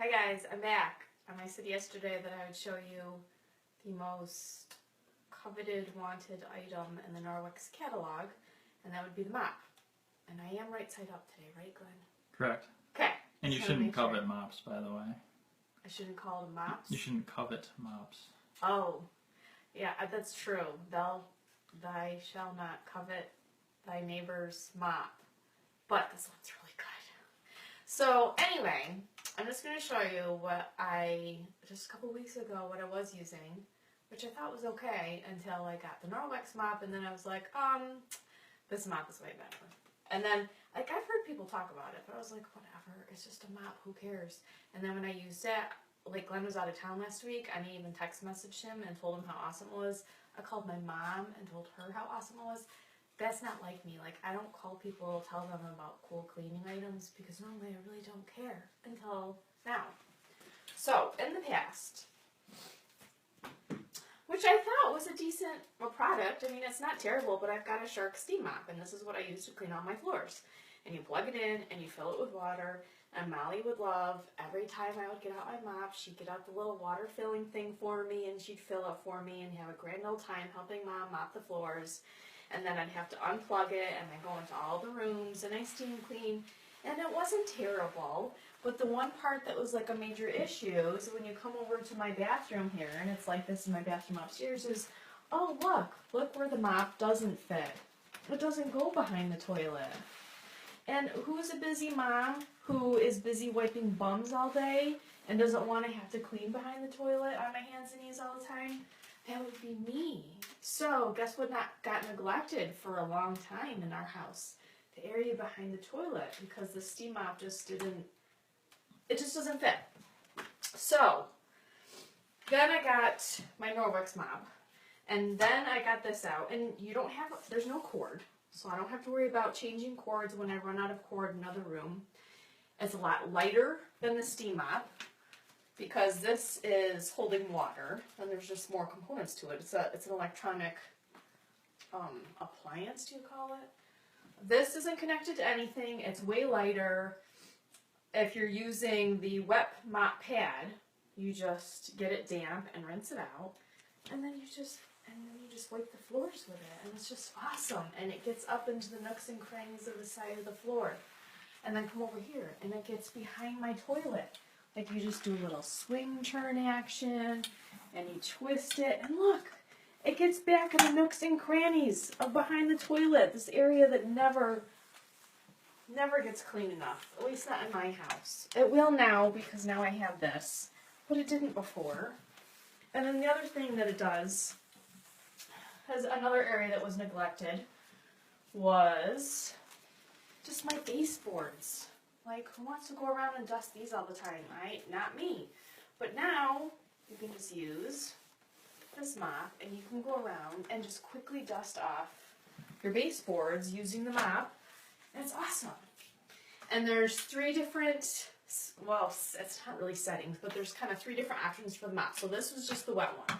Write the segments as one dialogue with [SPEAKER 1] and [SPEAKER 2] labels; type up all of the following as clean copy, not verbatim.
[SPEAKER 1] Hi guys, I'm back. I said yesterday that I would show you the most coveted, wanted item in the Norwex catalog, and that would be the mop. And I am right side up today, right Glenn?
[SPEAKER 2] Correct.
[SPEAKER 1] Okay.
[SPEAKER 2] And you shouldn't covet mops, by the way.
[SPEAKER 1] I shouldn't call them mops?
[SPEAKER 2] You shouldn't covet mops.
[SPEAKER 1] Oh, yeah, that's true. Thou shall not covet thy neighbor's mop. But this one's really good. So anyway, I'm just going to show you what just a couple weeks ago, what I was using, which I thought was okay until I got the Norwex mop, and then I was like, this mop is way better. And then, I've heard people talk about it, but I was like, whatever, it's just a mop, who cares? And then when I used it, Glenn was out of town last week, I didn't even text message him and told him how awesome it was. I called my mom and told her how awesome it was. That's not like me. I don't call people, tell them about cool cleaning items, because normally I really don't care until now. So, in the past, which I thought was a decent product. I mean, it's not terrible, but I've got a Shark steam mop, and this is what I use to clean all my floors. And you plug it in, and you fill it with water, and Molly would love, every time I would get out my mop, she'd get out the little water filling thing for me, and she'd fill it for me, and have a grand old time helping Mom mop the floors. And then I'd have to unplug it, and I go into all the rooms, and I steam clean, and it wasn't terrible. But the one part that was a major issue is when you come over to my bathroom here, and it's like this in my bathroom upstairs, is, oh look where the mop doesn't fit. It doesn't go behind the toilet. And who's a busy mom who is busy wiping bums all day and doesn't want to have to clean behind the toilet on my hands and knees all the time? That would be me. So, guess what got neglected for a long time in our house? The area behind the toilet, because the steam mop just doesn't fit. So, then I got my Norwex mop, and then I got this out, and there's no cord, so I don't have to worry about changing cords when I run out of cord in another room. It's a lot lighter than the steam mop, because this is holding water, and there's just more components to it. It's an electronic appliance, do you call it? This isn't connected to anything. It's way lighter. If you're using the wet Mop Pad, you just get it damp and rinse it out, and then you just wipe the floors with it, and it's just awesome. And it gets up into the nooks and crannies of the side of the floor, and then come over here, and it gets behind my toilet. You just do a little swing turn action, and you twist it, and look, it gets back in the nooks and crannies of behind the toilet, this area that never gets clean enough, at least not in my house. It will now, because now I have this, but it didn't before. And then the other thing that it does, has another area that was neglected, was just my baseboards. Who wants to go around and dust these all the time, right? Not me. But now, you can just use this mop, and you can go around and just quickly dust off your baseboards using the mop, and it's awesome. And there's three different, well, it's not really settings, but there's kind of three different options for the mop. So this was just the wet one,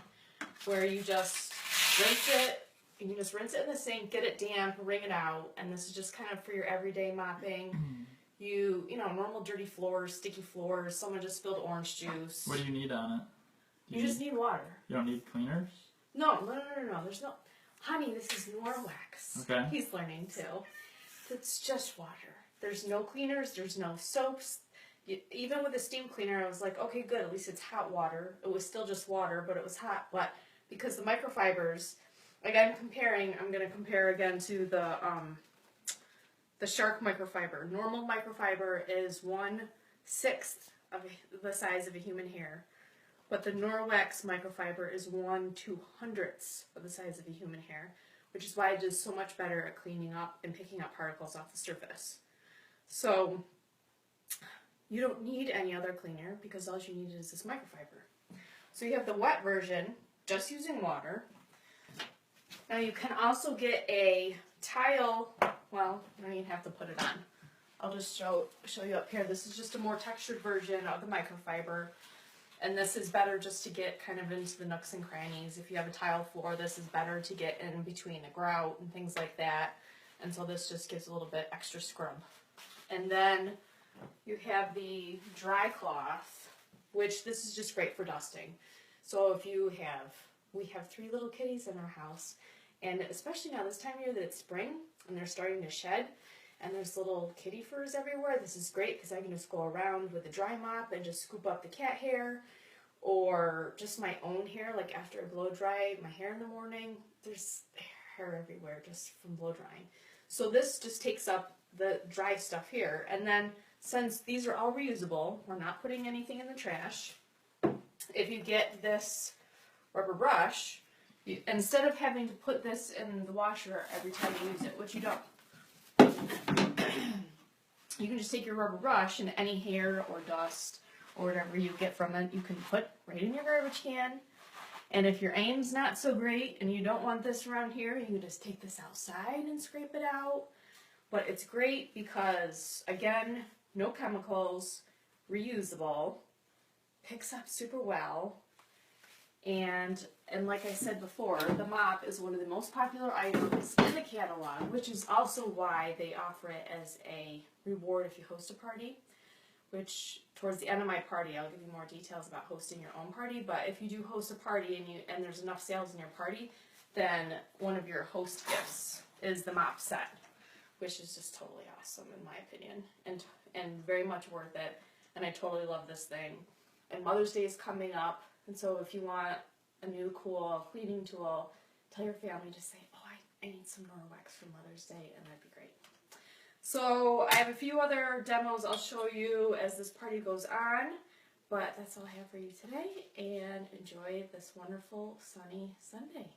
[SPEAKER 1] where you just rinse it, you can just rinse it in the sink, get it damp, wring it out, and this is just kind of for your everyday mopping. Normal dirty floors, sticky floors, someone just spilled orange juice.
[SPEAKER 2] What do you need on it?
[SPEAKER 1] You just need water.
[SPEAKER 2] You don't need cleaners?
[SPEAKER 1] No. There's no... Honey, this is Norwex.
[SPEAKER 2] Okay.
[SPEAKER 1] He's learning too. It's just water. There's no cleaners, there's no soaps. Even with the steam cleaner, I was like, okay, good, at least it's hot water. It was still just water, but it was hot. What? Because the microfibers, I'm going to compare again to the Shark microfiber. Normal microfiber is 1/6 of the size of a human hair, but the Norwex microfiber is 1/200 of the size of a human hair, which is why it is so much better at cleaning up and picking up particles off the surface. So you don't need any other cleaner, because all you need is this microfiber. So you have the wet version, just using water. Now you can also get a tile. Well, you don't even have to put it on. I'll just show you up here. This is just a more textured version of the microfiber. And this is better just to get kind of into the nooks and crannies. If you have a tile floor, this is better to get in between a grout and things like that. And so this just gives a little bit extra scrub. And then you have the dry cloth, which this is just great for dusting. So if you have, we have 3 little kitties in our house, and especially now this time of year that it's spring and they're starting to shed and there's little kitty furs everywhere, this is great because I can just go around with a dry mop and just scoop up the cat hair or just my own hair. Like after I blow dry my hair in the morning, there's hair everywhere just from blow drying. So this just takes up the dry stuff here. And then since these are all reusable, we're not putting anything in the trash. If you get this rubber brush, instead of having to put this in the washer every time you use it, which you don't, you can just take your rubber brush and any hair or dust or whatever you get from it, you can put right in your garbage can. And if your aim's not so great and you don't want this around here, you can just take this outside and scrape it out. But it's great because, again, no chemicals, reusable, picks up super well. And like I said before, the mop is one of the most popular items in the catalog, which is also why they offer it as a reward if you host a party, which towards the end of my party, I'll give you more details about hosting your own party. But if you do host a party and there's enough sales in your party, then one of your host gifts is the mop set, which is just totally awesome in my opinion, and very much worth it. And I totally love this thing. And Mother's Day is coming up, and so if you want a new cool cleaning tool, tell your family, just say, oh, I need some Norwex for Mother's Day, and that'd be great. So I have a few other demos I'll show you as this party goes on, but that's all I have for you today, and enjoy this wonderful sunny Sunday.